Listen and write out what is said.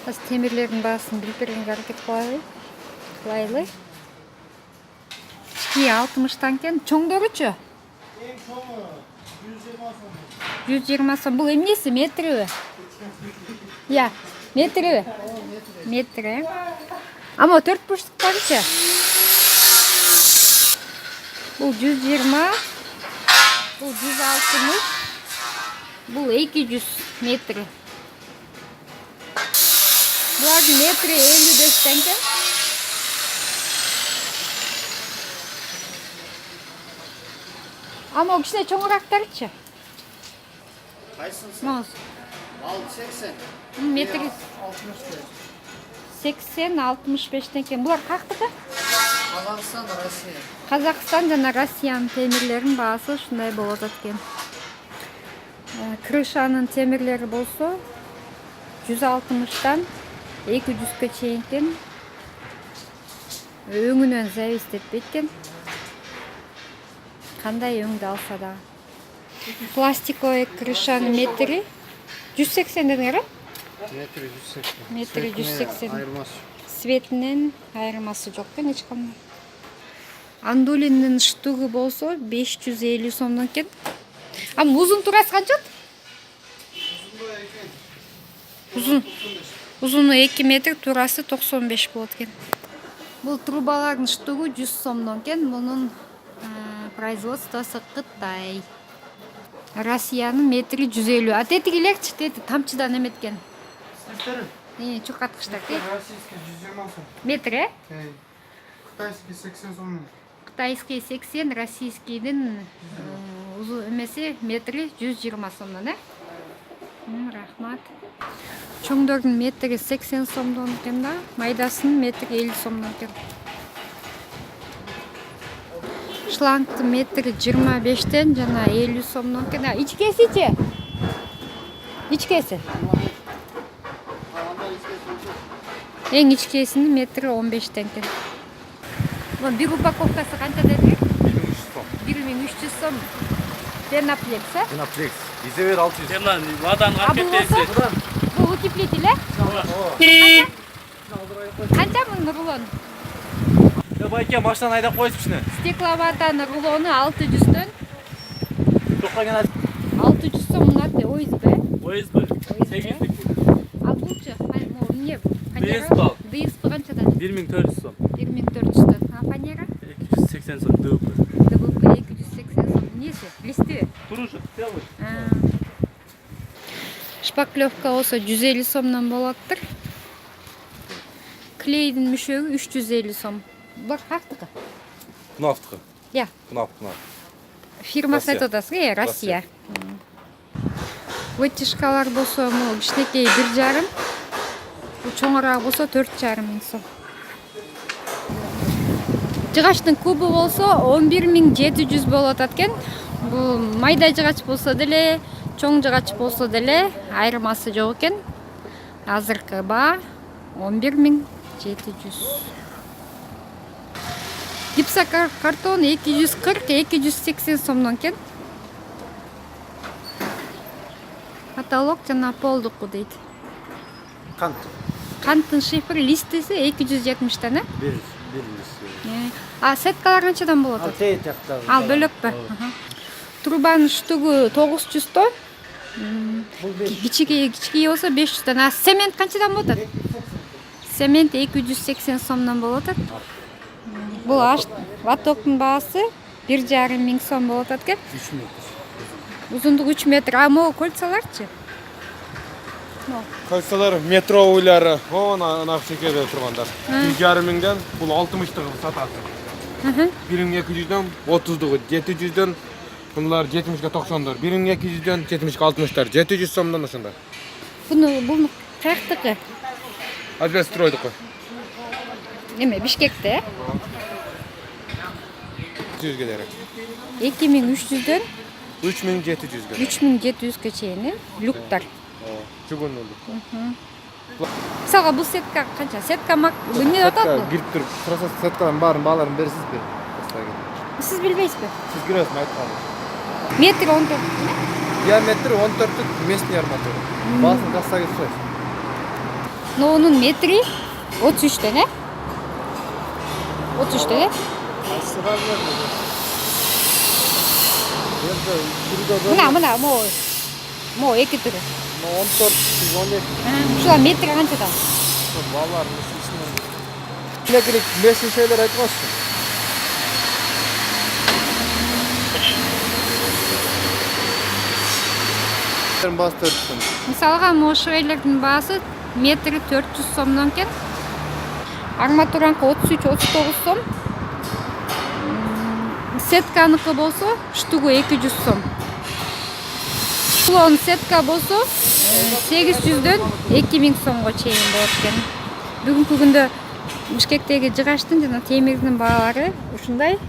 Аз темирлердин баасын билип бергенге аракет кылайлы. Кички 60 экен. Чоңдоручу? Эң чоңу 120 сом. 120 сом. Бул эмнеси? Метриби? Я, метриби? Метр. Ама 4 бурчтуктарычы? Бул 120, бул 160, бул 200 метр. Булардын метри 55 теңге. Ама кичине чоңураактарычы? Кайсынсы? Моз. 80. Метри 80-65 теңге. Булар кактыкы? Казакстан, Россия. Казакстан жана Россиянын темирлеринин баасы ушундай болуп атат экен. Крышанын темирлери болсо 160-дан 200-га чейин экен. Өңүнөн зависит этпейт экен. Кандай өңдү алса да. Пластиковый крышанын метри 180 деңер. Метри 180. Метри 180. Айырмасы. Светинен айырмасы жок экен эч кандай. Андулиндин штугу болсо 550 сомдон экен. Ама узун турасы канча? Узуну 2 метр, турасы 95 болот экен. Бул трубалардын штугу 100 сомдон экен. Мунун производствосу Кытай. Россиянын метри 150. А тетигилерчи, тети тамчыдан эметкен. Чуркаткычтар. Российский 120 сом. Метр, Китайский 80 сом. Кытайский 80, российскийдин эмеси метри 120 сомдон, Рахмат. Чоңдордун метри 80 сомдон экен да, майдасынын метри 50 сомдон экен. Шлангдын метри 25тен жана 50 сомдон экен. Ичкесичи? Ичкеси? Эң ичкесинин метри 15тен экен. Bir упаковкасы канча деди? 1300 сом. 1300 сом. Денаплекс, Динаплекс. Изевер 600. Темлан, водан А алып бул кетесиз. болсо? Бул утеплитель, Канча мунун рулон? Байке машинаны айдап коесуп ичине. Стекловатанын рулону 600төн. Токкаган 600 сом мынаты ОСБ. ОСБ. 8 А булчу? Эмне? DSP. DSP канчадан? 1400 сом. 1400төн. А фанера? 280 сом ДВП. ДВП 280 сом. Несі? Листи? Туруши, целый. Шпаклевка болсо 150 сомдон болоттур. Клейдин мүшөгү 350 сом. Булар кактыкы? Кунаптыкы. Я. Кунап. Фирмасы Россия. айтып атасыз, Россия. Вытяжкалар болсо, кичинекей 1,5, бул чоңураак болсо 4,5 миң сом. Жыгачтын кубу болсо 11700 болот экен. Бул майда жыгач болсо деле, чоң жыгач болсо деле айырмасы жок экен. Азыркы баа 11700. Гипсокартон 240-280 сомдон экен. Каталог жана полдуку дейт. Кант. Канттын шифр листеси 270тен, Bir list. А сеткалар канчадан болот? Ал бөлөкпү? Трубанын штугу 900төн. Кичике болсо 500төн. А цемент канчадан болот? Цемент 280 сомдон болот. Бул ватоктун баасы 1,5 миң сом болот экен. 3 метр. Узундугу 3 метр. А могу кольцаларчы? Кольцалар метровыйлары, ана чекеде тургандар. 1,5 миңден бул 60-тыгы сатат. 1200дөн 30-дугу 700дөн, булар 70ге 90дор. 1200дөн 70ге 60дор. 700 сомдон ошондор. Буну каяктыкы? Админстройдуку. Эме Бишкекте? 100ге дери. 2300дөн 3700ге. 3700ге чейин, люктар. Чугунлук. Мисалга бул сетка канча? Сетка эмне атат бул? Кирип туруп, сураса сетканын баарын бааларын бересизби? Сиз билбейсизби? Сиз көрөсүз, айткан. Метр 14. Диаметр 14 местный арматура. Басын кассага түшөт. Нонун метри 33 тен, 33 тен. Мына, мо эки түрү. 14, 12. Ушулар метри канчада? Балалар исинен. Лекелик месин şeyler айтмассың. Бастырсын. Мисалга, могу швейлердин баасы метри 400 сомдон экен. Арматураныкы 33-39 сом. Сетканыкы болсо штугу 200 сом. Клон сетка болсо 800дөн 2000 сомго чейин болот экен. Бүгүнкү күндө Бишкектеги жыгачтын жана темирдин баалары ушундай.